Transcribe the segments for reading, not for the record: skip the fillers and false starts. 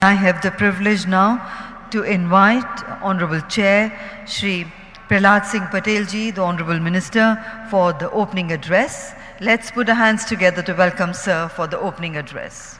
I have the privilege now to invite Honorable Chair Shri Prahlad Singh Patel ji, the Honorable Minister, for the opening address. Let's put our hands together to welcome Sir for the opening address.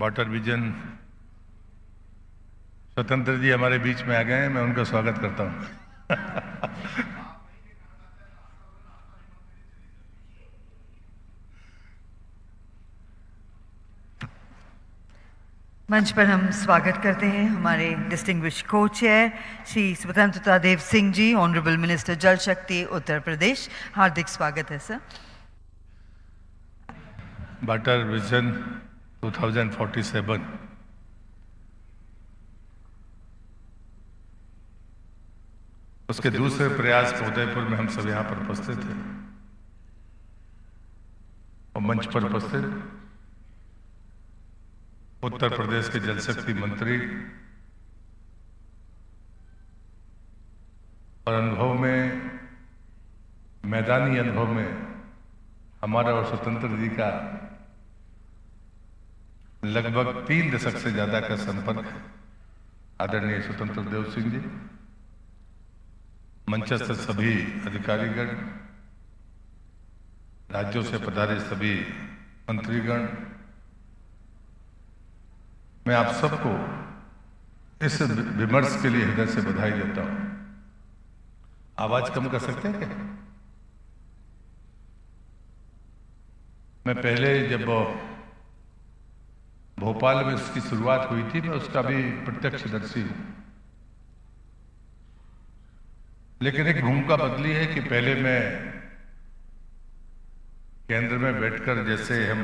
Water vision स्वतंत्र जी हमारे बीच में आ गए हैं, मैं उनका स्वागत करता हूं। मंच पर हम स्वागत करते हैं हमारे डिस्टिंग्विश्ड को चेयर श्री स्वतंत्रता देव सिंह जी, ऑनरेबल मिनिस्टर जल शक्ति उत्तर प्रदेश। हार्दिक स्वागत है सर। वाटर विजन 2047 उसके दूसरे प्रयास को उदयपुर में हम सब यहां पर उपस्थित थे और मंच पर उपस्थित उत्तर प्रदेश के जल शक्ति मंत्री और अनुभव में, मैदानी अनुभव में हमारा और स्वतंत्र जी का लगभग 3 दशक से ज्यादा का संपर्क है। आदरणीय स्वतंत्र देव सिंह जी, मंचस्थ सभी अधिकारीगण, राज्यों से पधारे सभी मंत्रीगण, मैं आप सबको इस विमर्श के लिए हृदय से बधाई देता हूं। आवाज कम कर सकते हैं क्या? मैं पहले जब भोपाल में उसकी शुरुआत हुई थी, मैं उसका भी प्रत्यक्षदर्शी हूं, लेकिन एक भूमिका बदली है कि पहले मैं केंद्र में बैठकर जैसे हम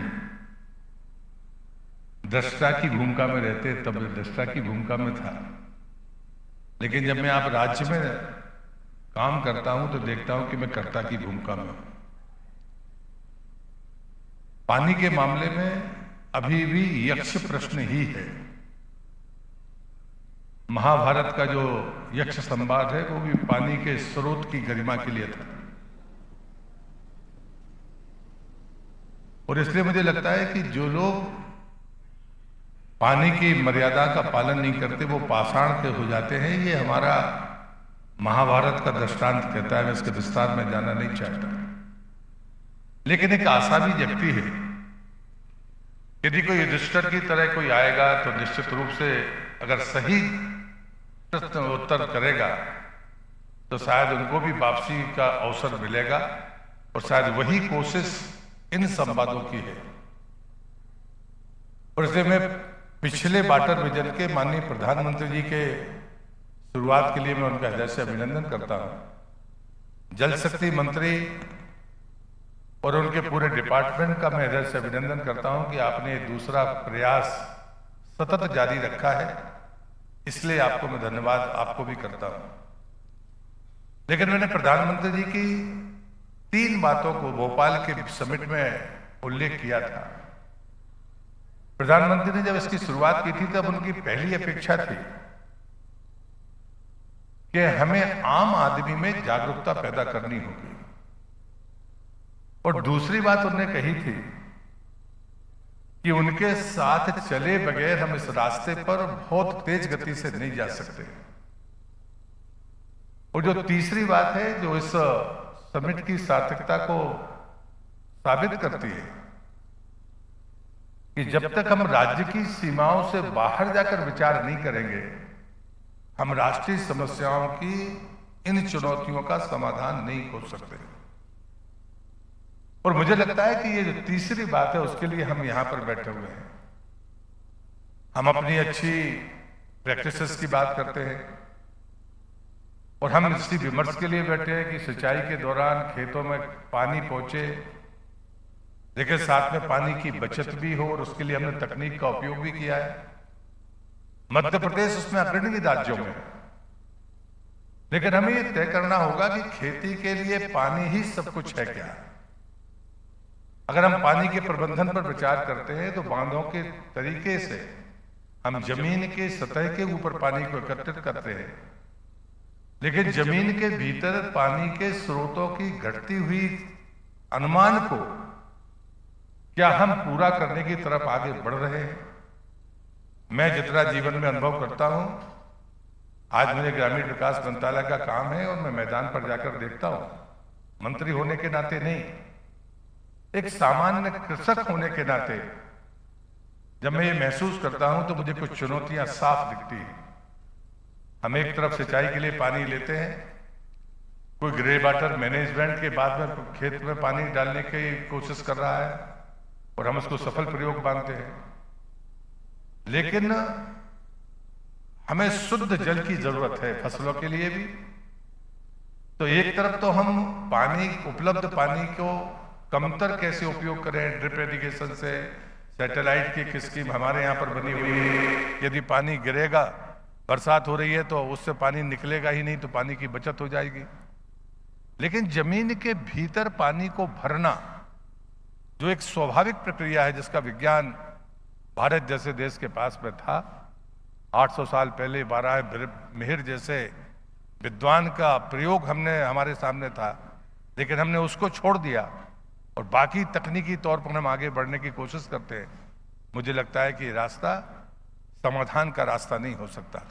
दृष्टा की भूमिका में रहते, तब दृष्टा की भूमिका में था, लेकिन जब मैं आप राज्य में काम करता हूं तो देखता हूं कि मैं कर्ता की भूमिका में हूं। पानी के मामले में अभी भी यक्ष प्रश्न ही है। महाभारत का जो यक्ष संवाद है वो भी पानी के स्रोत की गरिमा के लिए था, और इसलिए मुझे लगता है कि जो लोग पानी की मर्यादा का पालन नहीं करते वो पाषाण के हो जाते हैं। ये हमारा महाभारत का दृष्टांत कहता है, मैं इसके विस्तार में जाना नहीं चाहता, लेकिन एक आशा भी जगती है। यदि कोई युधिष्ठिर की तरह कोई आएगा तो निश्चित रूप से अगर सही प्रश्न उत्तर करेगा तो शायद उनको भी वापसी का अवसर मिलेगा, और शायद वही कोशिश इन संवादों की है। और इसलिए मैं पिछले वाटर विजन के माननीय प्रधानमंत्री जी के शुरुआत के लिए मैं उनका हृदय से अभिनंदन करता हूं। जल शक्ति मंत्री और उनके पूरे डिपार्टमेंट का मैं हृदय से अभिनंदन करता हूं कि आपने दूसरा प्रयास सतत जारी रखा है, इसलिए आपको मैं धन्यवाद आपको भी करता हूं। लेकिन मैंने प्रधानमंत्री जी की 3 बातों को भोपाल के समिट में उल्लेख किया था। प्रधानमंत्री ने जब इसकी शुरुआत की थी तब उनकी पहली अपेक्षा थी कि हमें आम आदमी में जागरूकता पैदा करनी होगी, और दूसरी बात उन्होंने कही थी कि उनके साथ चले बगैर हम इस रास्ते पर बहुत तेज गति से नहीं जा सकते। और जो तीसरी बात है जो इस समिट की सार्थकता को साबित करती है कि जब तक हम राज्य की सीमाओं से बाहर जाकर विचार नहीं करेंगे, हम राष्ट्रीय समस्याओं की इन चुनौतियों का समाधान नहीं खोज सकते। और मुझे लगता है कि ये जो तीसरी बात है उसके लिए हम यहां पर बैठे हुए हैं। हम अपनी अच्छी प्रैक्टिसेस की बात करते हैं और हम इसी विमर्श के लिए बैठे हैं कि सिंचाई के दौरान खेतों में पानी पहुंचे, लेकिन साथ में पानी की बचत भी हो, और उसके लिए हमने तकनीक का उपयोग भी किया है। मध्य प्रदेश उसमें अग्रणी राज्यों में, लेकिन हमें ये तय करना होगा कि खेती के लिए पानी ही सब कुछ है क्या। अगर हम पानी के प्रबंधन पर विचार करते हैं तो बांधों के तरीके से हम जमीन के सतह के ऊपर पानी को एकत्रित करते हैं, लेकिन जमीन के भीतर पानी के स्रोतों की घटती हुई अनुमान को क्या हम पूरा करने की तरफ आगे बढ़ रहे हैं। मैं जितना जीवन में अनुभव करता हूं, आज मुझे ग्रामीण विकास मंत्रालय का काम है और मैं मैदान पर जाकर देखता हूं, मंत्री होने के नाते नहीं, एक सामान्य कृषक होने के नाते जब मैं ये महसूस करता हूं तो मुझे कुछ चुनौतियां साफ दिखती हैं। हम एक तरफ सिंचाई के लिए पानी लेते हैं, कोई ग्रे वाटर मैनेजमेंट के बाद में खेत में पानी डालने की कोशिश कर रहा है और हम उसको सफल प्रयोग मानते हैं, लेकिन हमें शुद्ध जल की जरूरत है फसलों के लिए भी। तो एक तरफ तो हम पानी, उपलब्ध पानी को कमतर कैसे उपयोग करें, ड्रिप इरिगेशन से, सैटेलाइट की स्कीम हमारे यहाँ पर बनी हुई है, यदि पानी गिरेगा, बरसात हो रही है तो उससे पानी निकलेगा ही नहीं, तो पानी की बचत हो जाएगी। लेकिन जमीन के भीतर पानी को भरना जो एक स्वाभाविक प्रक्रिया है, जिसका विज्ञान भारत जैसे देश के पास में था, 800 साल पहले वाराह-मिहिर जैसे विद्वान का प्रयोग हमने हमारे सामने था, लेकिन हमने उसको छोड़ दिया और बाकी तकनीकी तौर पर हम आगे बढ़ने की कोशिश करते हैं। मुझे लगता है कि रास्ता समाधान का रास्ता नहीं हो सकता।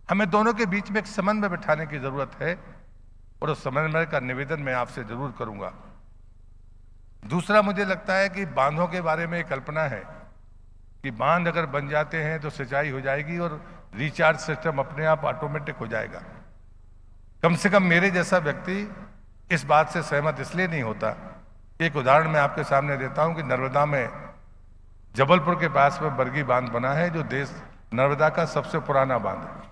हमें दोनों के बीच में एक समन्वय बिठाने की जरूरत है और उस समन्वय का निवेदन मैं आपसे जरूर करूंगा। दूसरा, मुझे लगता है कि बांधों के बारे में एक कल्पना है कि बांध अगर बन जाते हैं तो सिंचाई हो जाएगी और रिचार्ज सिस्टम अपने आप ऑटोमेटिक हो जाएगा। कम से कम मेरे जैसा व्यक्ति इस बात से सहमत इसलिए नहीं होता। एक उदाहरण मैं आपके सामने देता हूं कि नर्मदा में जबलपुर के पास में बरगी बांध बना है, जो देश नर्मदा का सबसे पुराना बांध है,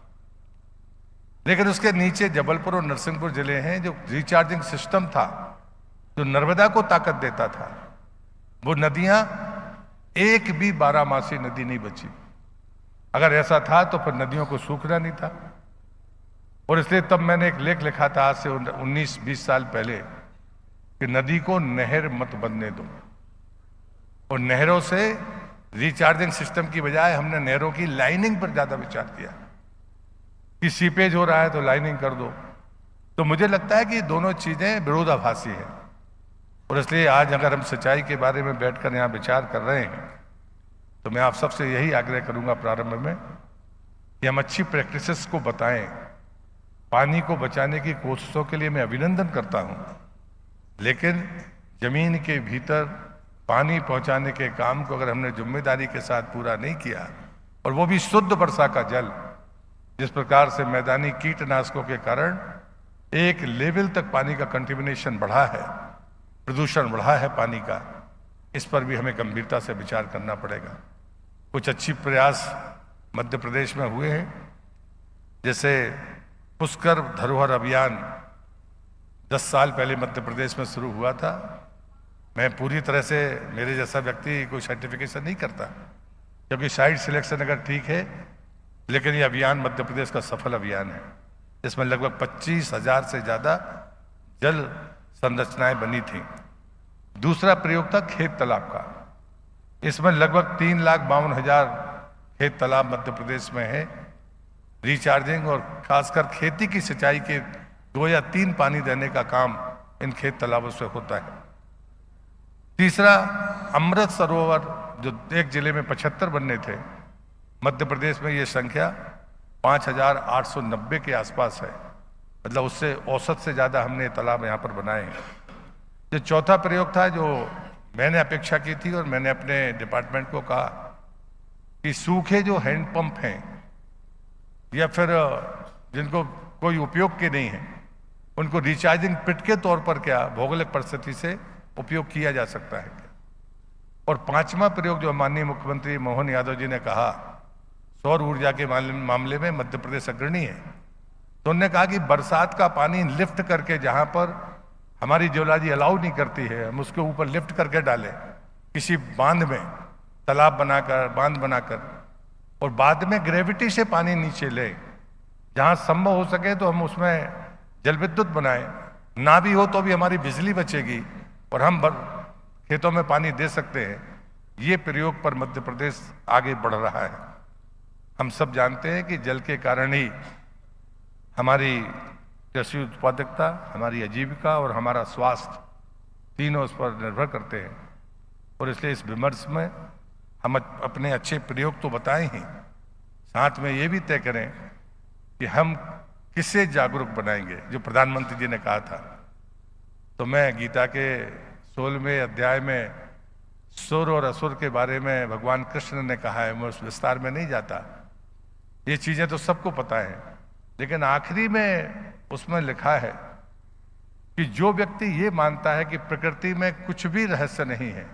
लेकिन उसके नीचे जबलपुर और नरसिंहपुर जिले हैं जो रिचार्जिंग सिस्टम था, जो नर्मदा को ताकत देता था। वो नदियां एक भी 12 मासी नदी नहीं बची। अगर ऐसा था तो फिर नदियों को सूखना नहीं था। और इसलिए तब मैंने एक लेख लिखा था आज से 19-20 साल पहले कि नदी को नहर मत बनने दो। और नहरों से रिचार्जिंग सिस्टम की बजाय हमने नहरों की लाइनिंग पर ज्यादा विचार किया कि सीपेज हो रहा है तो लाइनिंग कर दो। तो मुझे लगता है कि दोनों चीजें विरोधाभासी हैं और इसलिए आज अगर हम सिंचाई के बारे में बैठकर यहाँ विचार कर रहे हैं तो मैं आप सबसे यही आग्रह करूंगा प्रारंभ में कि हम अच्छी प्रैक्टिसेस को बताएं। पानी को बचाने की कोशिशों के लिए मैं अभिनंदन करता हूं, लेकिन जमीन के भीतर पानी पहुंचाने के काम को अगर हमने जिम्मेदारी के साथ पूरा नहीं किया, और वो भी शुद्ध वर्षा का जल, जिस प्रकार से मैदानी कीटनाशकों के कारण एक लेवल तक पानी का कंटेमिनेशन बढ़ा है, प्रदूषण बढ़ा है पानी का, इस पर भी हमें गंभीरता से विचार करना पड़ेगा। कुछ अच्छी प्रयास मध्य प्रदेश में हुए हैं, जैसे पुष्कर धरोहर अभियान 10 साल पहले मध्य प्रदेश में शुरू हुआ था। मैं पूरी तरह से, मेरे जैसा व्यक्ति कोई सर्टिफिकेशन नहीं करता, क्योंकि साइट सिलेक्शन अगर ठीक है, लेकिन ये अभियान मध्य प्रदेश का सफल अभियान है। इसमें लगभग 25,000 से ज्यादा जल संरचनाएं बनी थी। दूसरा प्रयोग था खेत तालाब का। इसमें लगभग 3,52,000 खेत तालाब मध्य प्रदेश में है। रिचार्जिंग और खासकर खेती की सिंचाई के 2 या 3 पानी देने का काम इन खेत तालाबों से होता है। तीसरा, अमृत सरोवर जो एक जिले में 75 बनने थे, मध्य प्रदेश में ये संख्या 5,890 के आसपास है। मतलब उससे औसत से ज्यादा हमने तालाब यहाँ पर बनाए हैं। जो चौथा प्रयोग था, जो मैंने अपेक्षा की थी और मैंने अपने डिपार्टमेंट को कहा कि सूखे जो हैंडपंप हैं या फिर जिनको कोई उपयोग के नहीं है, उनको रिचार्जिंग पिट के तौर पर क्या भौगोलिक परिस्थिति से उपयोग किया जा सकता है। और 5वां प्रयोग जो माननीय मुख्यमंत्री मोहन यादव जी ने कहा, सौर ऊर्जा के मामले में मध्य प्रदेश अग्रणी है। तो उन्होंने कहा कि बरसात का पानी लिफ्ट करके, जहां पर हमारी जियोलॉजी अलाउ नहीं करती है, हम उसके ऊपर लिफ्ट करके डालें किसी बांध में, तालाब बनाकर, बांध बनाकर, और बाद में ग्रेविटी से पानी नीचे ले, जहां संभव हो सके तो हम उसमें जल विद्युत बनाएं, ना भी हो तो भी हमारी बिजली बचेगी और हम खेतों में पानी दे सकते हैं। ये प्रयोग पर मध्य प्रदेश आगे बढ़ रहा है। हम सब जानते हैं कि जल के कारण ही हमारी कृषि उत्पादकता, हमारी आजीविका और हमारा स्वास्थ्य तीनों उस पर निर्भर करते हैं। और इसलिए इस विमर्श में हम अपने अच्छे प्रयोग तो बताएं ही, साथ में ये भी तय करें कि हम किसे जागरूक बनाएंगे। जो प्रधानमंत्री जी ने कहा था, तो मैं गीता के 16वें अध्याय में सुर और असुर के बारे में भगवान कृष्ण ने कहा है, मैं उस विस्तार में नहीं जाता, ये चीजें तो सबको पता है। लेकिन आखिरी में उसमें लिखा है कि जो व्यक्ति ये मानता है कि प्रकृति में कुछ भी रहस्य नहीं है,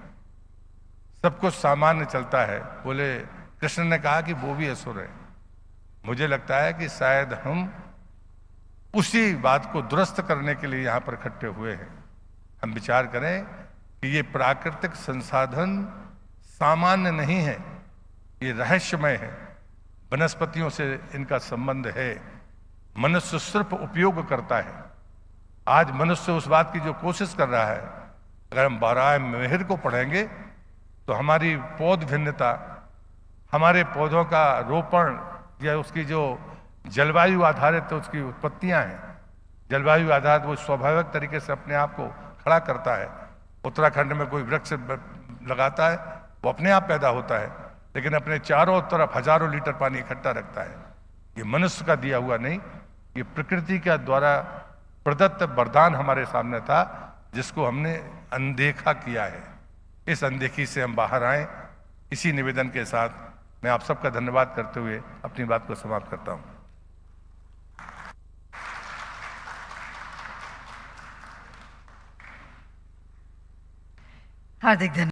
सब कुछ सामान्य चलता है, बोले कृष्ण ने कहा कि वो भी असुर है। मुझे लगता है कि शायद हम उसी बात को दुरुस्त करने के लिए यहां पर इकट्ठे हुए हैं। हम विचार करें कि ये प्राकृतिक संसाधन सामान्य नहीं है, ये रहस्यमय है। वनस्पतियों से इनका संबंध है, मनुष्य सिर्फ उपयोग करता है। आज मनुष्य उस बात की जो कोशिश कर रहा है, अगर हम बारह मिहिर को पढ़ेंगे तो हमारी पौध भिन्नता, हमारे पौधों का रोपण या उसकी जो जलवायु आधारित तो उसकी उत्पत्तियां हैं, जलवायु आधारित वो स्वाभाविक तरीके से अपने आप को खड़ा करता है। उत्तराखंड में कोई वृक्ष लगाता है, वो अपने आप पैदा होता है, लेकिन अपने चारों तरफ हजारों लीटर पानी इकट्ठा रखता है। ये मनुष्य का दिया हुआ नहीं, ये प्रकृति के द्वारा प्रदत्त वरदान हमारे सामने था, जिसको हमने अनदेखा किया है। इस अनदेखी से हम बाहर आए। इसी निवेदन के साथ मैं आप सबका धन्यवाद करते हुए अपनी बात को समाप्त करता हूं। हार्दिक धन्यवाद।